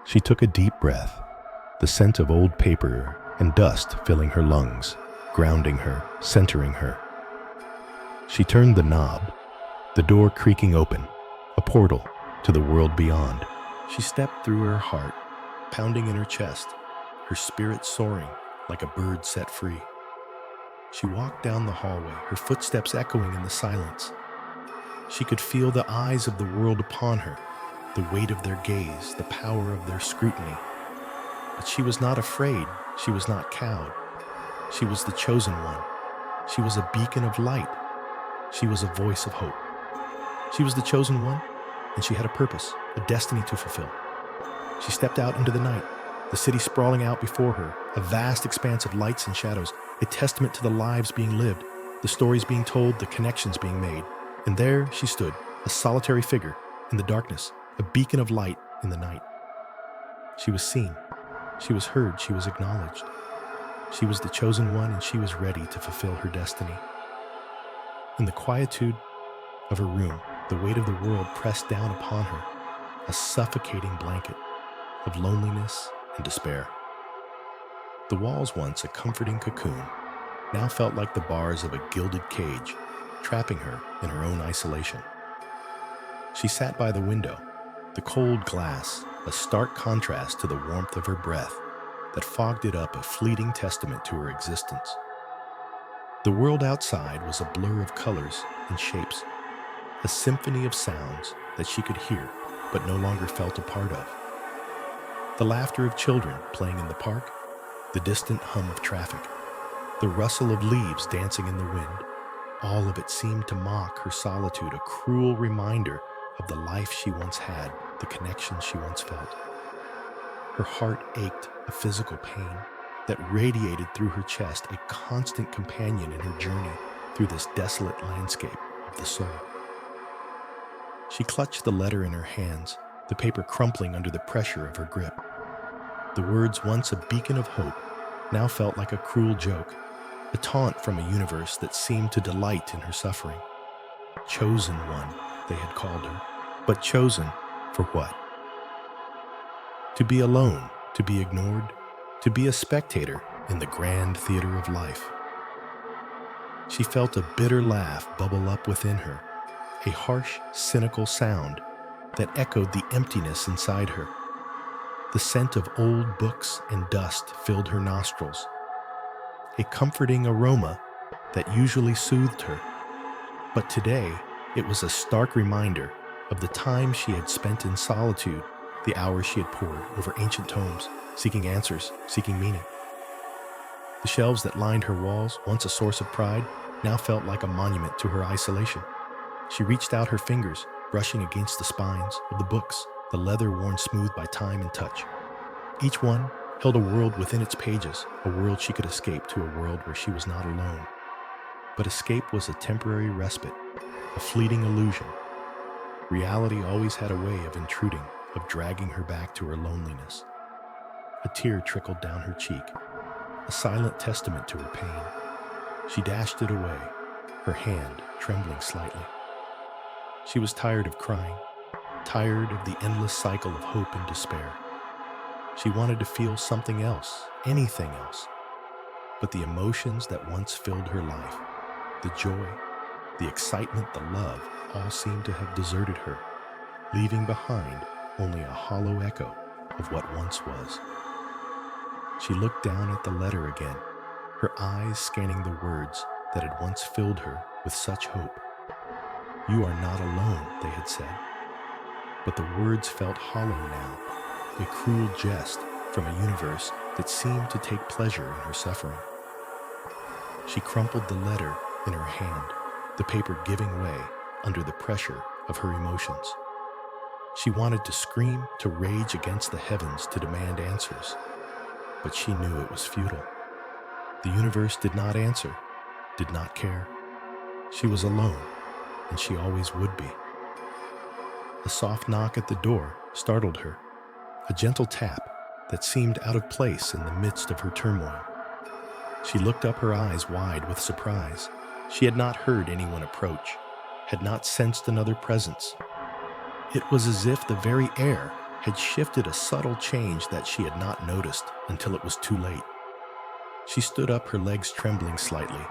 She took a deep breath, the scent of old paper and dust filling her lungs, grounding her, centering her. She turned the knob, the door creaking open, a portal to the world beyond. She stepped through, her heart pounding in her chest, her spirit soaring like a bird set free. She walked down the hallway, her footsteps echoing in the silence. She could feel the eyes of the world upon her, the weight of their gaze, the power of their scrutiny. But she was not afraid, she was not cowed. She was the chosen one. She was a beacon of light. She was a voice of hope. She was the chosen one, and she had a purpose, a destiny to fulfill. She stepped out into the night, the city sprawling out before her, a vast expanse of lights and shadows, a testament to the lives being lived, the stories being told, the connections being made. And there she stood, a solitary figure in the darkness, a beacon of light in the night. She was seen, she was heard, she was acknowledged. She was the chosen one, and she was ready to fulfill her destiny. In the quietude of her room, the weight of the world pressed down upon her, a suffocating blanket of loneliness and despair. The walls, once a comforting cocoon, now felt like the bars of a gilded cage, trapping her in her own isolation. She sat by the window, the cold glass, a stark contrast to the warmth of her breath that fogged it up, a fleeting testament to her existence. The world outside was a blur of colors and shapes, a symphony of sounds that she could hear but no longer felt a part of. The laughter of children playing in the park, the distant hum of traffic, the rustle of leaves dancing in the wind, all of it seemed to mock her solitude, a cruel reminder of the life she once had, the connection she once felt. Her heart ached, a physical pain that radiated through her chest, a constant companion in her journey through this desolate landscape of the soul. She clutched the letter in her hands, the paper crumpling under the pressure of her grip. The words, once a beacon of hope, now felt like a cruel joke, a taunt from a universe that seemed to delight in her suffering. Chosen one, they had called her. But chosen for what? To be alone, to be ignored, to be a spectator in the grand theater of life. She felt a bitter laugh bubble up within her, a harsh, cynical sound that echoed the emptiness inside her. The scent of old books and dust filled her nostrils, a comforting aroma that usually soothed her. But today, it was a stark reminder of the time she had spent in solitude, the hours she had pored over ancient tomes, seeking answers, seeking meaning. The shelves that lined her walls, once a source of pride, now felt like a monument to her isolation. She reached out her fingers, brushing against the spines of the books, the leather worn smooth by time and touch. Each one held a world within its pages, a world she could escape to, a world where she was not alone. But escape was a temporary respite, a fleeting illusion. Reality always had a way of intruding, of dragging her back to her loneliness. A tear trickled down her cheek, a silent testament to her pain. She dashed it away, her hand trembling slightly. She was tired of crying, tired of the endless cycle of hope and despair. She wanted to feel something else, anything else. But the emotions that once filled her life, the joy, the excitement, the love, all seemed to have deserted her, leaving behind only a hollow echo of what once was. She looked down at the letter again, her eyes scanning the words that had once filled her with such hope. "You are not alone," they had said. But the words felt hollow now, a cruel jest from a universe that seemed to take pleasure in her suffering. She crumpled the letter in her hand, the paper giving way under the pressure of her emotions. She wanted to scream, to rage against the heavens, to demand answers. But she knew it was futile. The universe did not answer, did not care. She was alone, and she always would be. A soft knock at the door startled her, a gentle tap that seemed out of place in the midst of her turmoil. She looked up, her eyes wide with surprise. She had not heard anyone approach, had not sensed another presence. It was as if the very air had shifted, a subtle change that she had not noticed until it was too late. She stood up, her legs trembling slightly,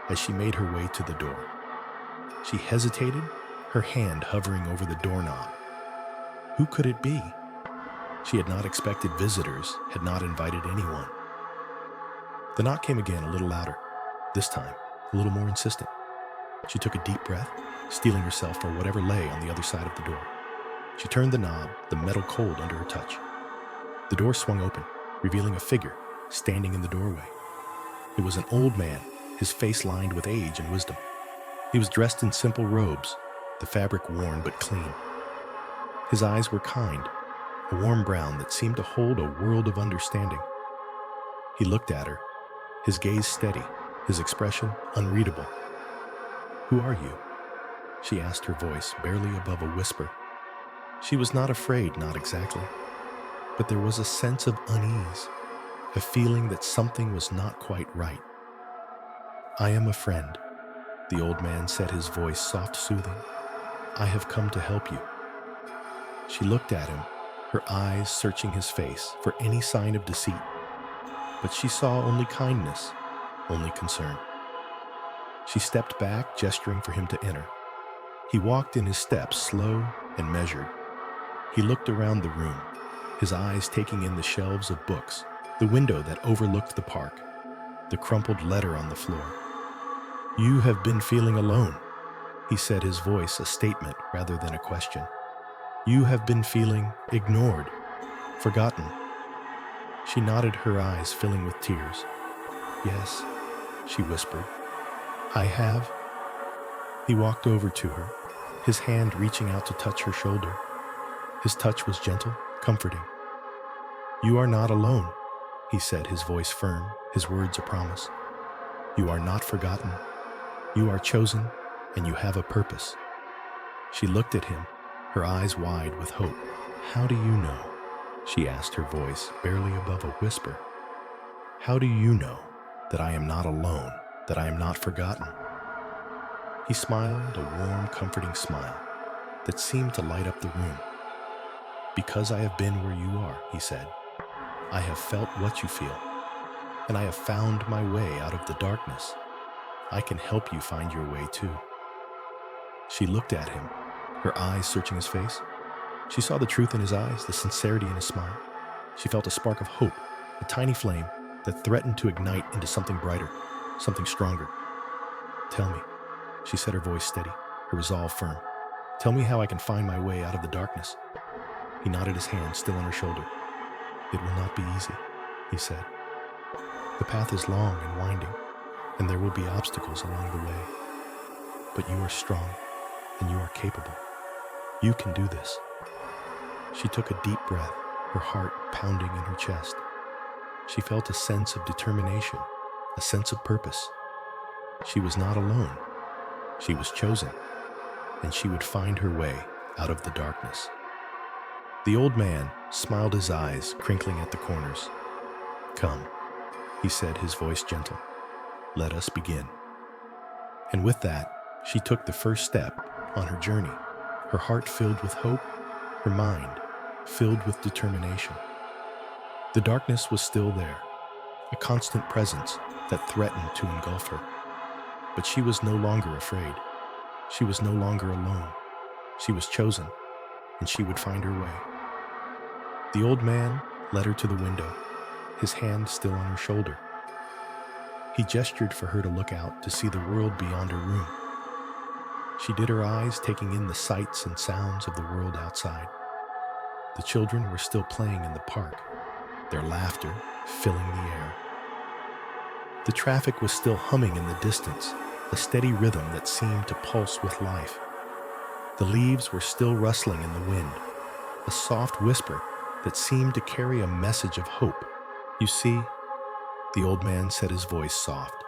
as she made her way to the door. She hesitated, her hand hovering over the doorknob. Who could it be? She had not expected visitors, had not invited anyone. The knock came again, a little louder, this time a little more insistent. She took a deep breath, steeling herself for whatever lay on the other side of the door. She turned the knob, the metal cold under her touch. The door swung open, revealing a figure standing in the doorway. It was an old man, his face lined with age and wisdom. He was dressed in simple robes, the fabric worn but clean. His eyes were kind, a warm brown that seemed to hold a world of understanding. He looked at her, his gaze steady, his expression unreadable. "Who are you?" she asked, her voice barely above a whisper. She was not afraid, not exactly, but there was a sense of unease, a feeling that something was not quite right. "I am a friend," the old man said, his voice soft, soothing. "I have come to help you." She looked at him, her eyes searching his face for any sign of deceit, but she saw only kindness, only concern. She stepped back, gesturing for him to enter. He walked in his steps, slow and measured. He looked around the room, his eyes taking in the shelves of books, the window that overlooked the park, the crumpled letter on the floor. "You have been feeling alone," he said, his voice a statement rather than a question. "You have been feeling ignored, forgotten." She nodded, her eyes filling with tears. "Yes," she whispered, "I have." He walked over to her, his hand reaching out to touch her shoulder. His touch was gentle, comforting. "You are not alone," he said, his voice firm, his words a promise. "You are not forgotten. You are chosen, and you have a purpose." She looked at him, her eyes wide with hope. "How do you know?" she asked, her voice barely above a whisper. "How do you know that I am not alone, that I am not forgotten?" He smiled, a warm, comforting smile that seemed to light up the room. "Because I have been where you are," he said. "I have felt what you feel, and I have found my way out of the darkness. I can help you find your way too." She looked at him, her eyes searching his face. She saw the truth in his eyes, the sincerity in his smile. She felt a spark of hope, a tiny flame that threatened to ignite into something brighter, something stronger. "Tell me," she said, her voice steady, her resolve firm. "Tell me how I can find my way out of the darkness." He nodded, his hand still on her shoulder. "It will not be easy," he said. "The path is long and winding, and there will be obstacles along the way. But you are strong, and you are capable. You can do this." She took a deep breath, her heart pounding in her chest. She felt a sense of determination, a sense of purpose. She was not alone. She was chosen, and she would find her way out of the darkness. The old man smiled, his eyes crinkling at the corners. "Come," he said, his voice gentle. "Let us begin." And with that, she took the first step on her journey, her heart filled with hope, her mind filled with determination. The darkness was still there, a constant presence that threatened to engulf her. But she was no longer afraid. She was no longer alone. She was chosen, and she would find her way. The old man led her to the window, his hand still on her shoulder. He gestured for her to look out to see the world beyond her room. She did, her eyes taking in the sights and sounds of the world outside. The children were still playing in the park, their laughter filling the air. The traffic was still humming in the distance, a steady rhythm that seemed to pulse with life. The leaves were still rustling in the wind, a soft whisper that seemed to carry a message of hope. "You see," the old man said, his voice soft,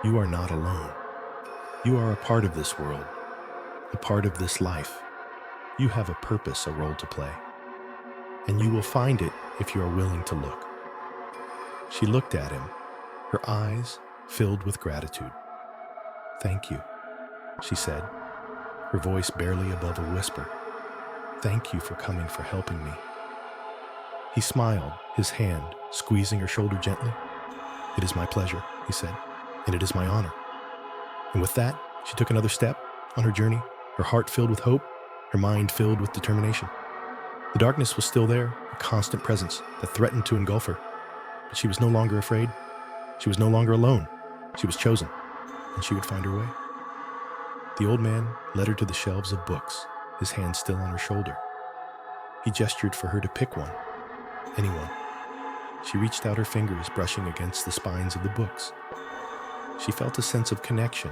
"you are not alone. You are a part of this world, a part of this life. You have a purpose, a role to play. And you will find it if you are willing to look." She looked at him, her eyes filled with gratitude. "Thank you," she said, her voice barely above a whisper. "Thank you for coming, for helping me." He smiled, his hand squeezing her shoulder gently. "It is my pleasure," he said, "and it is my honor." And with that, she took another step on her journey, her heart filled with hope, her mind filled with determination. The darkness was still there, a a constant presence that threatened to engulf her. But she was no longer afraid. She was no longer alone. She was chosen, and she would find her way. The old man led her to the shelves of books, his hand still on her shoulder. He gestured for her to pick one, anyone. She reached out her fingers, brushing against the spines of the books. She felt a sense of connection,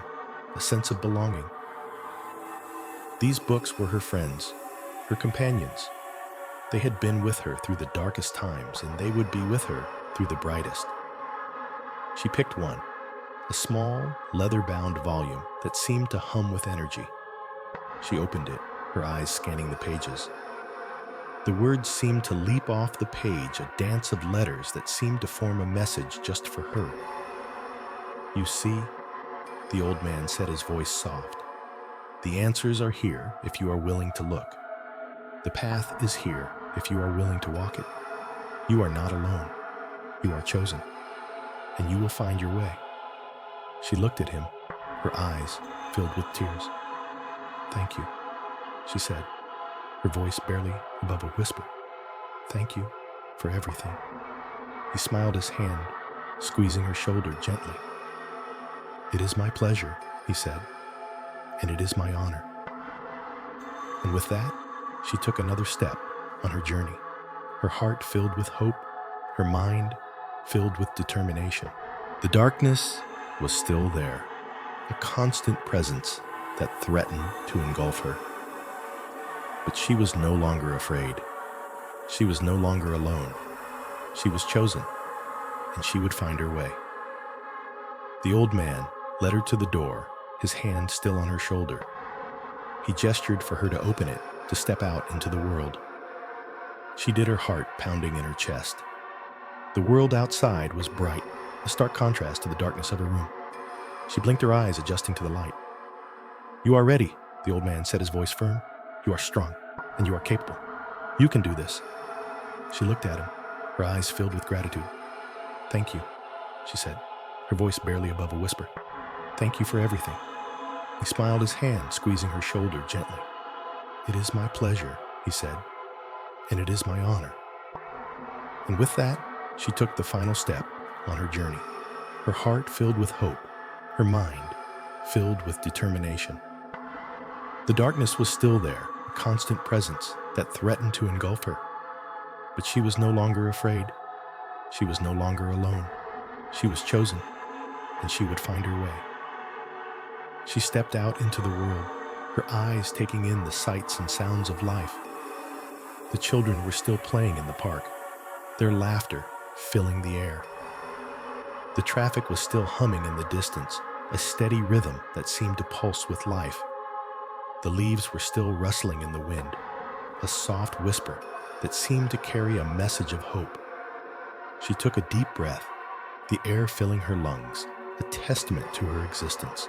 a sense of belonging. These books were her friends, her companions. They had been with her through the darkest times, and they would be with her through the brightest. She picked one, a small, leather-bound volume that seemed to hum with energy. She opened it, her eyes scanning the pages. The words seemed to leap off the page, a dance of letters that seemed to form a message just for her. "You see," the old man said, his voice soft. "The answers are here if you are willing to look. The path is here if you are willing to walk it. You are not alone. You are chosen, and you will find your way." She looked at him, her eyes filled with tears. "Thank you," she said, her voice barely above a whisper. "Thank you for everything." He smiled his hand, squeezing her shoulder gently. "It is my pleasure," he said, "and it is my honor." And with that, she took another step on her journey, her heart filled with hope, her mind filled with determination. The darkness was still there, a constant presence that threatened to engulf her. But she was no longer afraid. She was no longer alone. She was chosen, and she would find her way. The old man led her to the door, his hand still on her shoulder. He gestured for her to open it, to step out into the world. She did, her heart pounding in her chest. The world outside was bright, a stark contrast to the darkness of her room. She blinked her eyes, adjusting to the light. "You are ready," the old man said, his voice firm. "You are strong, and you are capable. You can do this." She looked at him, her eyes filled with gratitude. "Thank you," she said, her voice barely above a whisper. "Thank you for everything." He smiled, his hand squeezing her shoulder gently. "It is my pleasure," he said, "and it is my honor." And with that, she took the final step on her journey, her heart filled with hope, her mind filled with determination. The darkness was still there, a constant presence that threatened to engulf her. But she was no longer afraid. She was no longer alone. She was chosen, and she would find her way. She stepped out into the world, her eyes taking in the sights and sounds of life. The children were still playing in the park, their laughter filling the air. The traffic was still humming in the distance, a steady rhythm that seemed to pulse with life. The leaves were still rustling in the wind, a soft whisper that seemed to carry a message of hope. She took a deep breath, the air filling her lungs, a testament to her existence.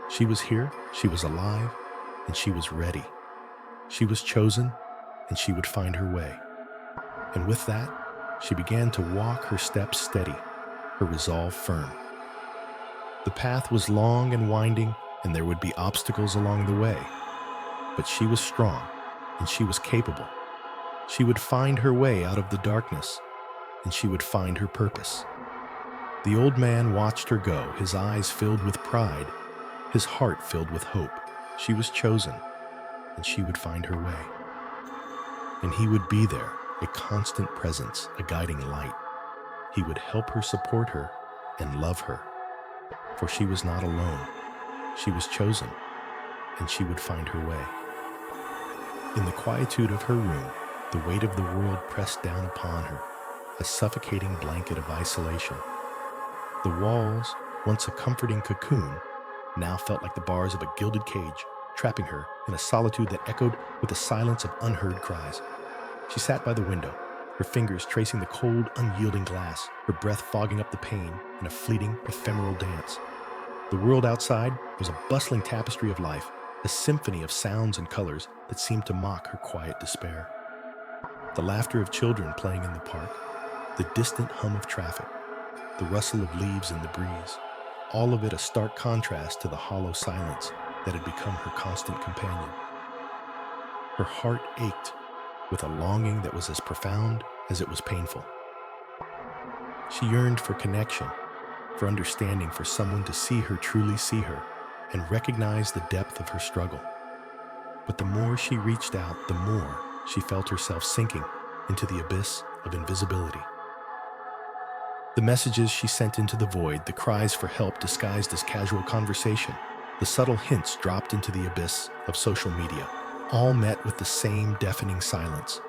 She was here, she was alive, and she was ready. She was chosen, and she would find her way. And with that, she began to walk, her steps steady, her resolve firm. The path was long and winding, and there would be obstacles along the way. But she was strong, and she was capable. She would find her way out of the darkness, and she would find her purpose. The old man watched her go, his eyes filled with pride, his heart filled with hope. She was chosen, and she would find her way. And he would be there, a constant presence, a guiding light. He would help her, support her, and love her. For she was not alone. She was chosen, and she would find her way. In the quietude of her room, the weight of the world pressed down upon her, a suffocating blanket of isolation. The walls, once a comforting cocoon, now felt like the bars of a gilded cage, trapping her in a solitude that echoed with the silence of unheard cries. She sat by the window, her fingers tracing the cold, unyielding glass, her breath fogging up the pain in a fleeting, ephemeral dance. The world outside was a bustling tapestry of life, a symphony of sounds and colors that seemed to mock her quiet despair. The laughter of children playing in the park, the distant hum of traffic, the rustle of leaves in the breeze, all of it a stark contrast to the hollow silence that had become her constant companion. Her heart ached, with a longing that was as profound as it was painful. She yearned for connection, for understanding, for someone to see her, truly see her, and recognize the depth of her struggle. But the more she reached out, the more she felt herself sinking into the abyss of invisibility. The messages she sent into the void, the cries for help disguised as casual conversation, the subtle hints dropped into the abyss of social media, all met with the same deafening silence.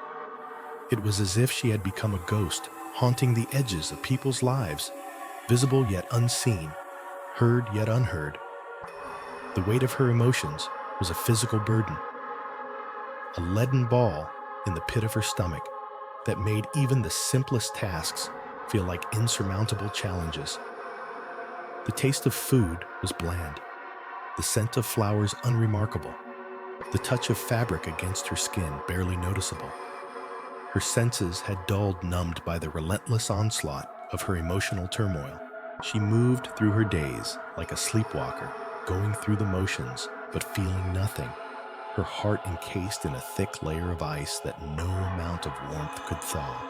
It was as if she had become a ghost, haunting the edges of people's lives, visible yet unseen, heard yet unheard. The weight of her emotions was a physical burden, a leaden ball in the pit of her stomach that made even the simplest tasks feel like insurmountable challenges. The taste of food was bland, the scent of flowers unremarkable, the touch of fabric against her skin barely noticeable. Her senses had dulled, numbed by the relentless onslaught of her emotional turmoil. She moved through her days like a sleepwalker, going through the motions but feeling nothing, her heart encased in a thick layer of ice that no amount of warmth could thaw.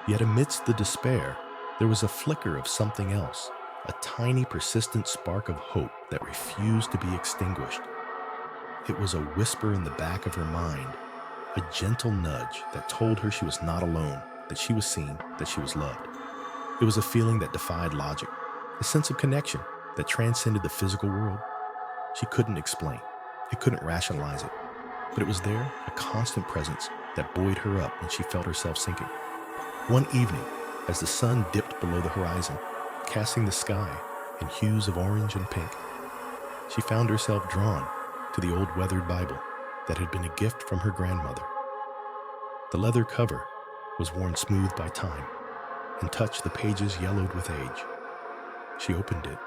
Yet amidst the despair, there was a flicker of something else, a tiny persistent spark of hope that refused to be extinguished. It was a whisper in the back of her mind, a gentle nudge that told her she was not alone, that she was seen, that she was loved. It was a feeling that defied logic, a sense of connection that transcended the physical world. She couldn't explain, it couldn't rationalize it, but it was there, a constant presence that buoyed her up when she felt herself sinking. One evening, as the sun dipped below the horizon, casting the sky in hues of orange and pink, she found herself drawn to the old weathered Bible that had been a gift from her grandmother. The leather cover was worn smooth by time, and touched the pages yellowed with age. She opened it,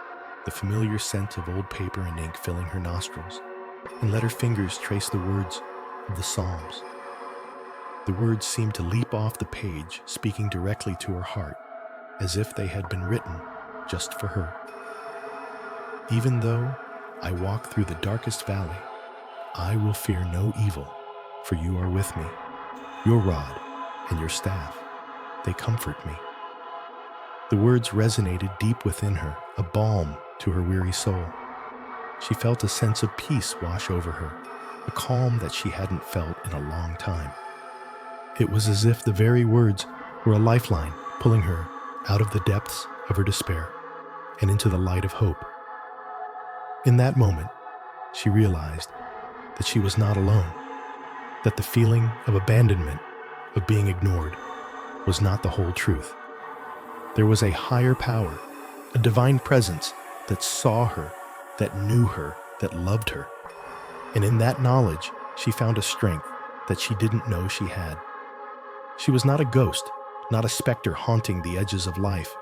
the familiar scent of old paper and ink filling her nostrils, and let her fingers trace the words of the Psalms. The words seemed to leap off the page, speaking directly to her heart, as if they had been written just for her. Even though I walk through the darkest valley, I will fear no evil, for you are with me. Your rod and your staff, they comfort me. The words resonated deep within her, a balm to her weary soul. She felt a sense of peace wash over her, a calm that she hadn't felt in a long time. It was as if the very words were a lifeline, pulling her out of the depths of her despair and into the light of hope. In that moment, she realized that she was not alone, that the feeling of abandonment, of being ignored, was not the whole truth. There was a higher power, a divine presence that saw her, that knew her, that loved her. And in that knowledge, she found a strength that she didn't know she had. She was not a ghost, not a specter haunting the edges of life.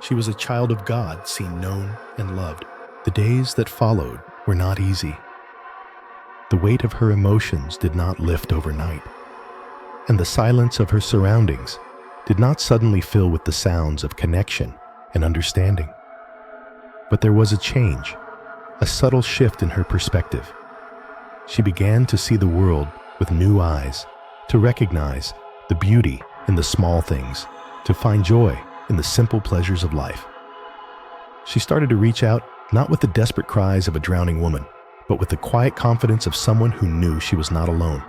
She was a child of God, seen, known, and loved. The days that followed were not easy. The weight of her emotions did not lift overnight, and the silence of her surroundings did not suddenly fill with the sounds of connection and understanding. But there was a change, a subtle shift in her perspective. She began to see the world with new eyes, to recognize the beauty in the small things, to find joy in the simple pleasures of life. She started to reach out, not with the desperate cries of a drowning woman, but with the quiet confidence of someone who knew she was not alone.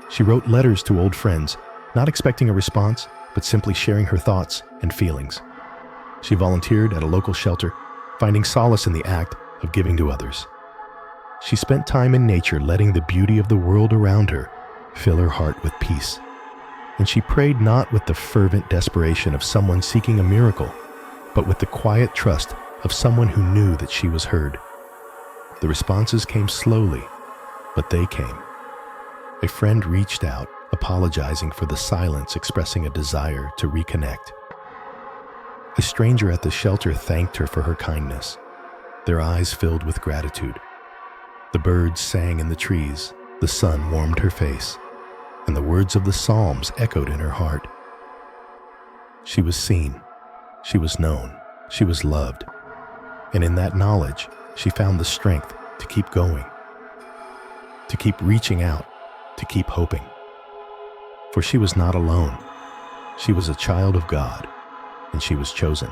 She wrote letters to old friends, not expecting a response, but simply sharing her thoughts and feelings. She volunteered at a local shelter, finding solace in the act of giving to others. She spent time in nature, letting the beauty of the world around her fill her heart with peace. And she prayed not with the fervent desperation of someone seeking a miracle, but with the quiet trust of someone who knew that she was heard. The responses came slowly, but they came. A friend reached out, apologizing for the silence, expressing a desire to reconnect. A stranger at the shelter thanked her for her kindness, their eyes filled with gratitude. The birds sang in the trees, the sun warmed her face, and the words of the Psalms echoed in her heart. She was seen, she was known, she was loved, and in that knowledge, she found the strength to keep going, to keep reaching out, to keep hoping. For she was not alone. She was a child of God, and she was chosen.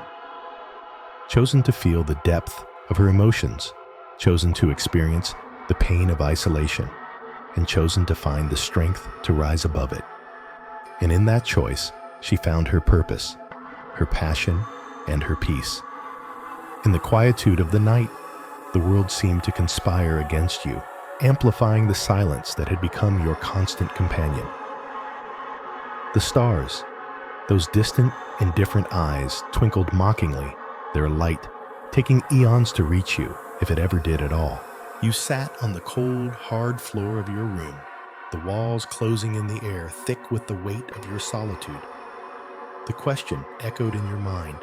Chosen to feel the depth of her emotions, chosen to experience the pain of isolation, and chosen to find the strength to rise above it. And in that choice, she found her purpose, her passion, and her peace. In the quietude of the night, the world seemed to conspire against you, amplifying the silence that had become your constant companion. The stars, those distant, indifferent eyes, twinkled mockingly, their light taking eons to reach you, if it ever did at all. You sat on the cold, hard floor of your room, the walls closing in the air thick with the weight of your solitude. The question echoed in your mind,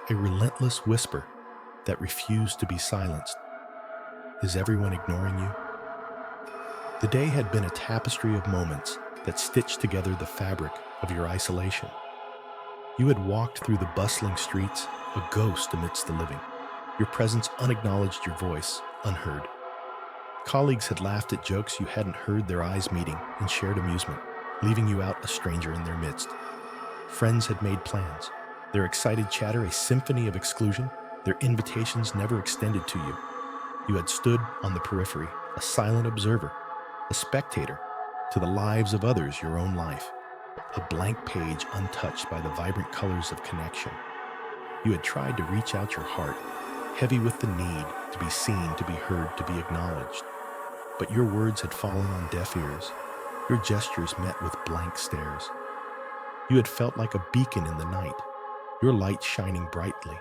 a relentless whisper that refused to be silenced. Is everyone ignoring you? The day had been a tapestry of moments that stitched together the fabric of your isolation. You had walked through the bustling streets, a ghost amidst the living, your presence unacknowledged, your voice unheard. Colleagues had laughed at jokes you hadn't heard, their eyes meeting in shared amusement, leaving you out a stranger in their midst. Friends had made plans, their excited chatter a symphony of exclusion, their invitations never extended to you. You had stood on the periphery, a silent observer, a spectator to the lives of others, your own life, a blank page untouched by the vibrant colors of connection. You had tried to reach out your heart, heavy with the need to be seen, to be heard, to be acknowledged. But your words had fallen on deaf ears, your gestures met with blank stares. You had felt like a beacon in the night, your light shining brightly,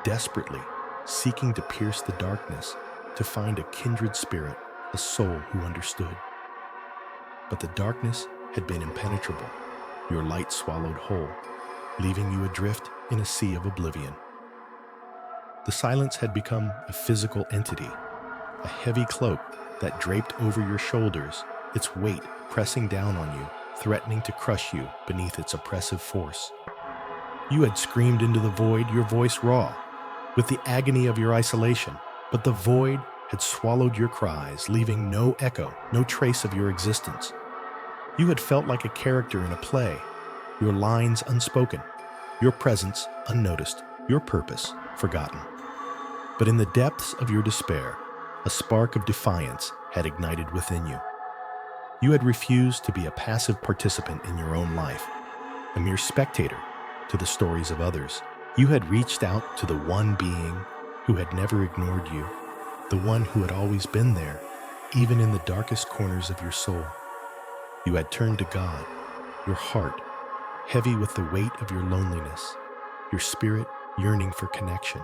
desperately, seeking to pierce the darkness, to find a kindred spirit, a soul who understood. But the darkness had been impenetrable, your light swallowed whole, leaving you adrift in a sea of oblivion. The silence had become a physical entity, a heavy cloak that draped over your shoulders, its weight pressing down on you, threatening to crush you beneath its oppressive force. You had screamed into the void, your voice raw, with the agony of your isolation, but the void had swallowed your cries, leaving no echo, no trace of your existence. You had felt like a character in a play, your lines unspoken, your presence unnoticed, your purpose forgotten. But in the depths of your despair, a spark of defiance had ignited within you. You had refused to be a passive participant in your own life, a mere spectator to the stories of others. You had reached out to the one being who had never ignored you, the one who had always been there, even in the darkest corners of your soul. You had turned to God, your heart heavy with the weight of your loneliness, your spirit yearning for connection.